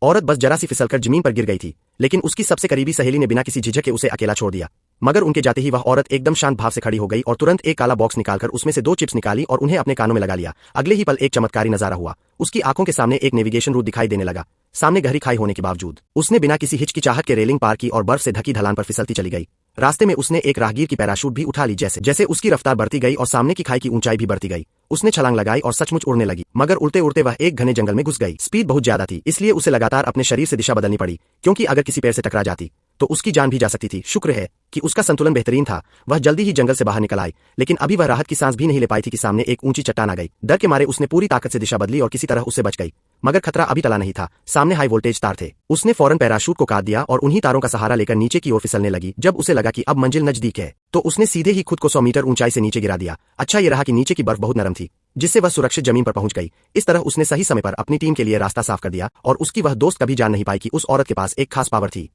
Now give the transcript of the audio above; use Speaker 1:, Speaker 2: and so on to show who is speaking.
Speaker 1: औरत बस जरा सी फिसलकर जमीन पर गिर गई थी, लेकिन उसकी सबसे करीबी सहेली ने बिना किसी झिझक के उसे अकेला छोड़ दिया। मगर उनके जाते ही वह औरत एकदम शांत भाव से खड़ी हो गई और तुरंत एक काला बॉक्स निकालकर उसमें से 2 चिप्स निकाली और उन्हें अपने कानों में लगा लिया। अगले ही पल एक चमत्कारी नजारा हुआ। उसकी आंखों के सामने एक नेविगेशन रूट दिखाई देने लगा। सामने गहरी खाई होने के बावजूद उसने बिना किसी हिचकिचाहट के रेलिंग पार की और बर्फ से ढकी ढलान पर फिसलती चली गई। रास्ते में उसने एक राहगीर की पैराशूट भी उठा ली। जैसे जैसे उसकी रफ्तार बढ़ती गई और सामने की खाई की ऊंचाई भी बढ़ती गई, उसने छलांग लगाई और सचमुच उड़ने लगी। मगर उड़ते उड़ते वह एक घने जंगल में घुस गई। स्पीड बहुत ज्यादा थी, इसलिए उसे लगातार अपने शरीर से दिशा बदलनी पड़ी, क्योंकि अगर किसी पेड़ से टकरा जाती तो उसकी जान भी जा सकती थी। शुक्र है कि उसका संतुलन बेहतरीन था। वह जल्दी ही जंगल से बाहर निकल आई, लेकिन अभी वह राहत की सांस भी नहीं ले पाई थी कि सामने एक ऊंची चट्टान आ गई। डर के मारे उसने पूरी ताकत से दिशा बदली और किसी तरह उससे बच गई। मगर खतरा अभी टला नहीं था। सामने हाई वोल्टेज तार थे। उसने फौरन पैराशूट को काट दिया और उन्हीं तारों का सहारा लेकर नीचे की ओर फिसलने लगी। जब उसे लगा कि अब मंजिल नजदीक है, तो उसने सीधे ही खुद को 100 मीटर ऊंचाई से नीचे गिरा दिया। अच्छा ये रहा कि नीचे की बर्फ बहुत नरम थी, जिससे वह सुरक्षित जमीन पर पहुंच गई। इस तरह उसने सही समय पर अपनी टीम के लिए रास्ता साफ कर दिया और उसकी वह दोस्त कभी जान नहीं पाई कि उस औरत के पास एक खास पावर थी।